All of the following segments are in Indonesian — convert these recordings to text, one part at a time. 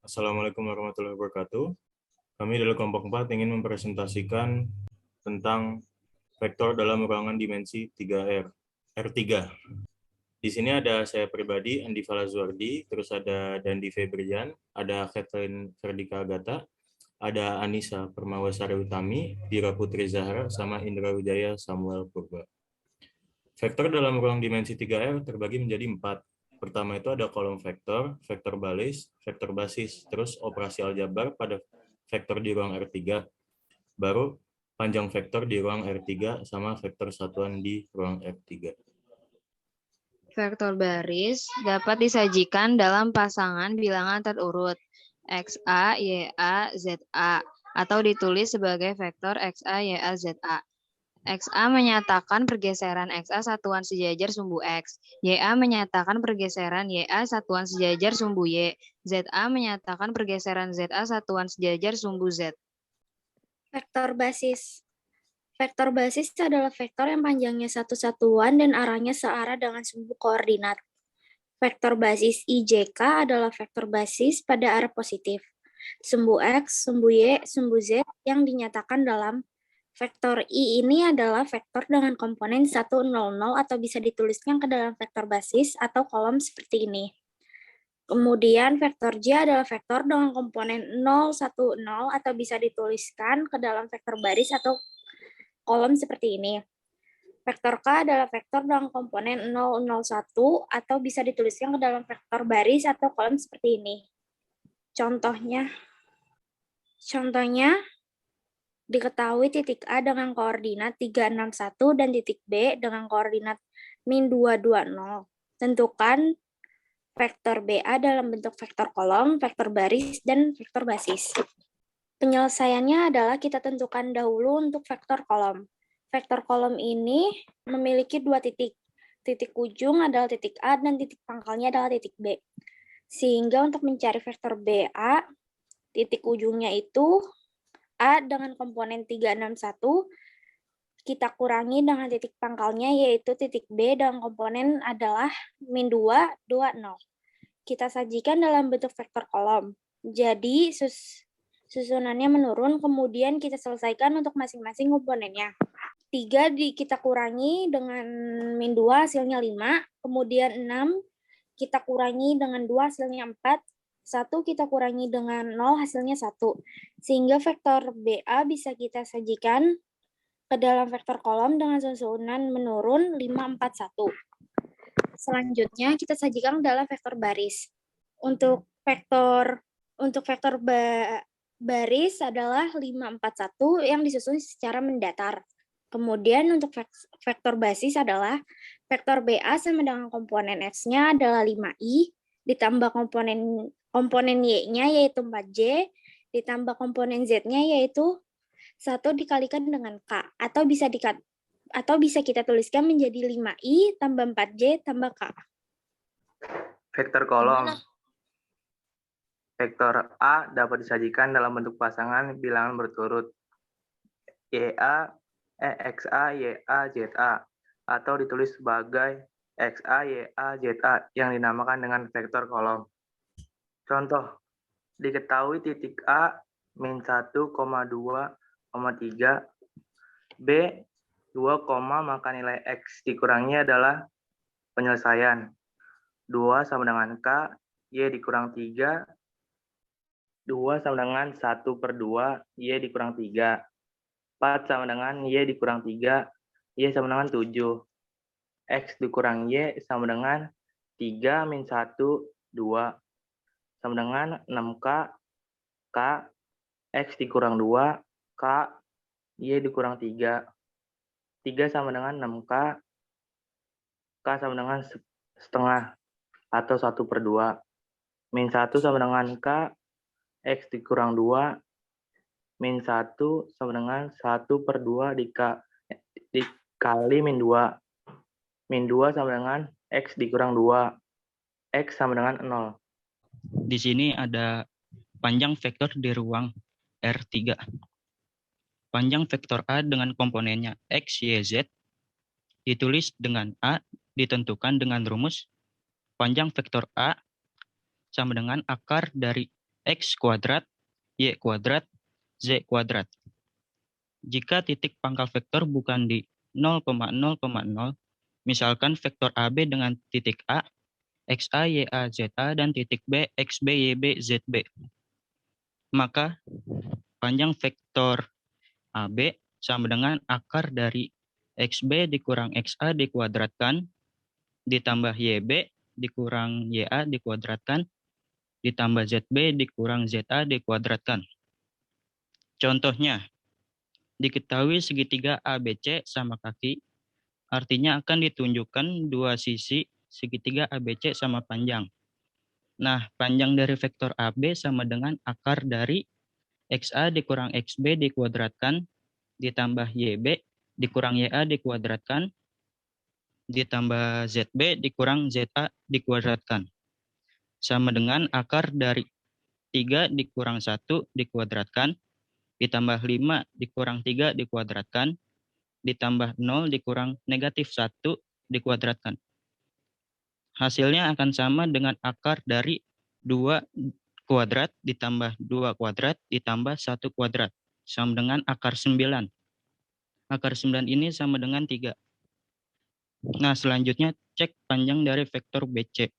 Assalamualaikum warahmatullahi wabarakatuh. Kami dari kelompok 4 ingin mempresentasikan tentang vektor dalam ruangan dimensi 3R, R3. Di sini ada saya pribadi, Andi Falazuardi, terus ada Dandi Febrian, ada Catherine Ferdika Agata, ada Anissa Permawasari Utami, Dira Putri Zahra, sama Indra Wijaya Samuel Purba. Vektor dalam ruang dimensi 3R terbagi menjadi 4. Pertama itu ada kolom vektor, vektor basis, terus operasi aljabar pada vektor di ruang R3, baru panjang vektor di ruang R3 sama vektor satuan di ruang R3. Vektor baris dapat disajikan dalam pasangan bilangan terurut XA, YA, ZA atau ditulis sebagai vektor XA, YA, ZA. XA menyatakan pergeseran XA satuan sejajar sumbu X. YA menyatakan pergeseran YA satuan sejajar sumbu Y. ZA menyatakan pergeseran ZA satuan sejajar sumbu Z. Vektor basis. Vektor basis adalah vektor yang panjangnya satu satuan dan arahnya searah dengan sumbu koordinat. Vektor basis IJK adalah vektor basis pada arah positif. Sumbu X, sumbu Y, sumbu Z yang dinyatakan dalam vektor I ini adalah vektor dengan komponen 1, 0, 0 atau bisa dituliskan ke dalam vektor basis atau kolom seperti ini. Kemudian vektor J adalah vektor dengan komponen 0, 1, 0 atau bisa dituliskan ke dalam vektor baris atau kolom seperti ini. Vektor K adalah vektor dengan komponen 0, 0, 1 atau bisa dituliskan ke dalam vektor baris atau kolom seperti ini. Contohnya diketahui titik A dengan koordinat 361 dan titik B dengan koordinat -220. Tentukan vektor BA dalam bentuk vektor kolom, vektor baris, dan vektor basis. Penyelesaiannya adalah kita tentukan dahulu untuk vektor kolom. Vektor kolom ini memiliki dua titik. Titik ujung adalah titik A dan titik pangkalnya adalah titik B. Sehingga untuk mencari vektor BA, titik ujungnya itu A dengan komponen 361, kita kurangi dengan titik pangkalnya yaitu titik B dengan komponen adalah -220. Kita sajikan dalam bentuk vektor kolom. Jadi susunannya menurun, kemudian kita selesaikan untuk masing-masing komponennya. 3 kita kurangi dengan -2 hasilnya 5, kemudian 6 kita kurangi dengan 2 hasilnya 4, 1 kita kurangi dengan 0 hasilnya 1. Sehingga vektor BA bisa kita sajikan ke dalam vektor kolom dengan susunan menurun 5, 4, 1. Selanjutnya kita sajikan dalam vektor baris. Untuk vektor baris adalah 5, 4, 1 yang disusun secara mendatar. Kemudian untuk vektor basis adalah vektor BA sama dengan komponen X-nya adalah 5i, ditambah komponen Y-nya yaitu 4J, ditambah komponen Z-nya yaitu 1 dikalikan dengan K, atau bisa kita tuliskan menjadi 5i tambah 4J tambah K. Vektor kolom. Vektor A dapat disajikan dalam bentuk pasangan bilangan berturut XA, YA, ZA, atau ditulis sebagai XA, YA, ZA yang dinamakan dengan vektor kolom. Contoh, diketahui titik A min 1, 2, 3, B 2, maka nilai X dikurangi adalah penyelesaian. 2 sama dengan K, Y dikurang 3, 2 sama dengan 1/2, Y dikurang 3. 4 sama dengan Y dikurang 3, Y sama dengan 7. X dikurang Y sama dengan 3 min 1, 2. Sama dengan 6K, K, X dikurang 2, K, Y dikurang 3. 3 sama dengan 6K, K sama dengan setengah atau 1/2. Min 1 sama dengan K, X dikurang 2, min 1 sama dengan 1/2 dikali min 2. Min 2 sama dengan X dikurang 2. X sama dengan 0. Di sini ada panjang vektor di ruang R3. Panjang vektor A dengan komponennya X, Y, Z ditulis dengan A ditentukan dengan rumus panjang vektor A sama dengan akar dari X kuadrat, Y kuadrat, Z kuadrat. Jika titik pangkal vektor bukan di 0,0,0, misalkan vektor AB dengan titik A, XA, YA, ZA, dan titik B, XB, YB, ZB, maka panjang vektor AB sama dengan akar dari XB dikurang XA dikuadratkan, ditambah YB dikurang YA dikuadratkan, ditambah ZB dikurang ZA dikuadratkan. Contohnya, diketahui segitiga ABC sama kaki, artinya akan ditunjukkan dua sisi segitiga ABC sama panjang. Nah, panjang dari vektor AB sama dengan akar dari XA dikurang XB dikuadratkan, ditambah YB dikurang YA dikuadratkan, ditambah ZB dikurang ZA dikuadratkan. Sama dengan akar dari 3 dikurang 1 dikuadratkan, ditambah 5 dikurang 3 dikuadratkan, ditambah 0 dikurang negatif 1 dikuadratkan. Hasilnya akan sama dengan akar dari 2 kuadrat ditambah 2 kuadrat ditambah 1 kuadrat. Sama dengan akar 9. Akar 9 ini sama dengan 3. Nah, selanjutnya cek panjang dari vektor BC.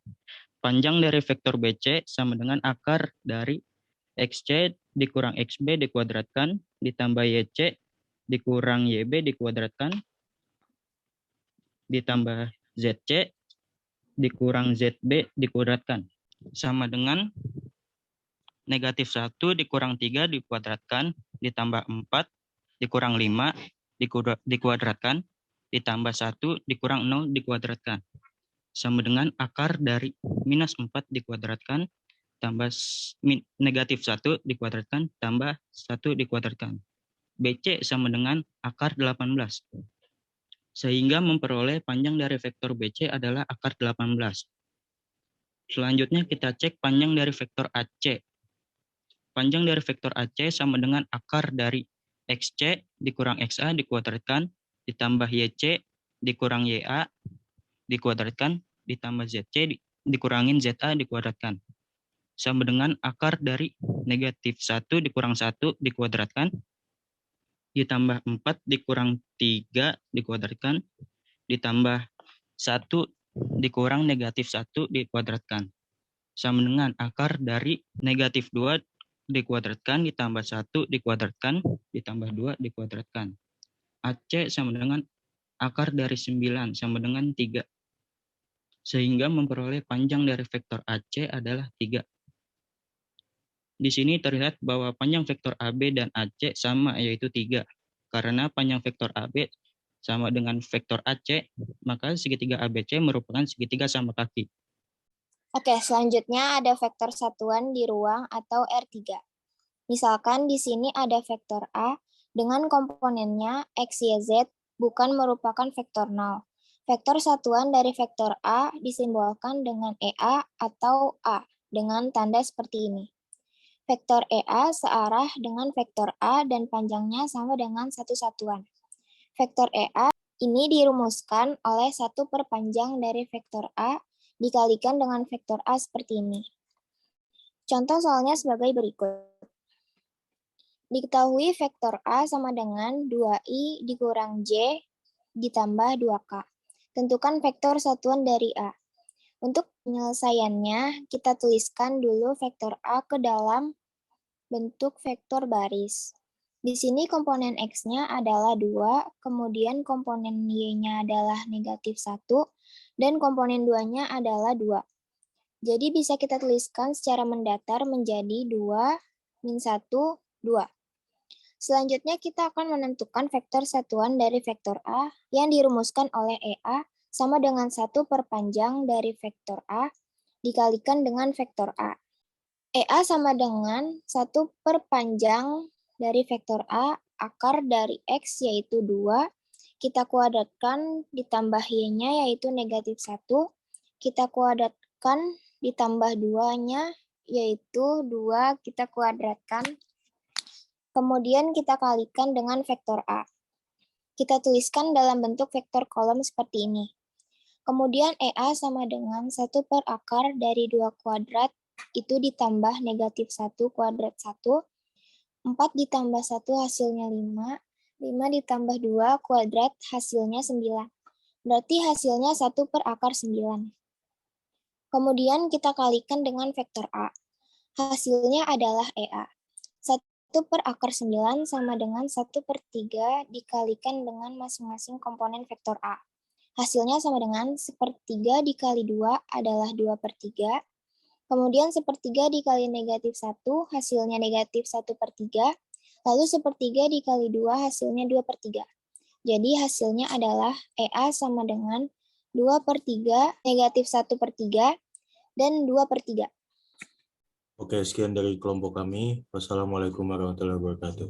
Panjang dari vektor BC sama dengan akar dari XC dikurang XB dikuadratkan, ditambah YC dikurang YB dikuadratkan, ditambah ZC dikurang ZB dikuadratkan. Sama dengan negatif 1 dikurang 3 dikuadratkan, ditambah 4 dikurang 5 dikuadratkan, ditambah 1 dikurang 0 dikuadratkan. Sama dengan akar dari minus 4 dikuadratkan, tambah negatif 1 dikuadratkan, tambah 1 dikuadratkan. BC sama dengan akar 18. Sehingga memperoleh panjang dari vektor BC adalah akar 18. Selanjutnya kita cek panjang dari vektor AC. Panjang dari vektor AC sama dengan akar dari XC dikurang XA dikuadratkan, ditambah YC dikurang YA dikuadratkan, ditambah ZC dikurangin ZA dikuadratkan. Sama dengan akar dari negatif 1 dikurang 1 dikuadratkan, ditambah 4 dikurang 3 dikuadratkan, ditambah 1 dikurang negatif 1 dikuadratkan. Sama dengan akar dari negatif 2 dikuadratkan, ditambah 1 dikuadratkan, ditambah 2 dikuadratkan. AC sama dengan akar dari 9 sama dengan 3. Sehingga memperoleh panjang dari vektor AC adalah 3. Di sini terlihat bahwa panjang vektor AB dan AC sama, yaitu 3. Karena panjang vektor AB sama dengan vektor AC, maka segitiga ABC merupakan segitiga sama kaki. Oke, selanjutnya ada vektor satuan di ruang atau R3. Misalkan di sini ada vektor A dengan komponennya X, Y, Z bukan merupakan vektor 0. Vektor satuan dari vektor A disimbolkan dengan EA atau A dengan tanda seperti ini. Vektor EA searah dengan vektor A dan panjangnya sama dengan satu satuan. Vektor EA ini dirumuskan oleh 1 per panjang dari vektor A dikalikan dengan vektor A seperti ini. Contoh soalnya sebagai berikut. Diketahui vektor A sama dengan 2i dikurang j ditambah 2k. Tentukan vektor satuan dari A. Untuk penyelesaiannya, kita tuliskan dulu vektor A ke dalam bentuk vektor baris. Di sini komponen X-nya adalah 2, kemudian komponen Y-nya adalah negatif 1, dan komponen 2-nya adalah 2. Jadi bisa kita tuliskan secara mendatar menjadi 2, min 1, 2. Selanjutnya kita akan menentukan vektor satuan dari vektor A yang dirumuskan oleh EA sama dengan 1 per panjang dari vektor A dikalikan dengan vektor A. EA sama dengan 1 per panjang dari vektor A akar dari X yaitu 2, kita kuadratkan ditambah Y-nya yaitu negatif 1, kita kuadratkan ditambah 2-nya yaitu 2, kita kuadratkan. Kemudian kita kalikan dengan vektor A. Kita tuliskan dalam bentuk vektor kolom seperti ini. Kemudian EA sama dengan 1 per akar dari 2 kuadrat itu ditambah negatif 1 kuadrat 1, 4 ditambah 1 hasilnya 5, 5 ditambah 2 kuadrat hasilnya 9. Berarti hasilnya 1/9. Kemudian kita kalikan dengan vektor A. Hasilnya adalah EA. 1/9 sama dengan 1/3 dikalikan dengan masing-masing komponen vektor A. Hasilnya sama dengan 1/3 dikali 2 adalah 2/3. Kemudian 1/3 dikali negatif 1, hasilnya negatif 1/3. Lalu 1/3 dikali 2, hasilnya 2/3. Jadi hasilnya adalah EA sama dengan 2/3, negatif 1/3, dan 2/3. Oke, sekian dari kelompok kami. Wassalamualaikum warahmatullahi wabarakatuh.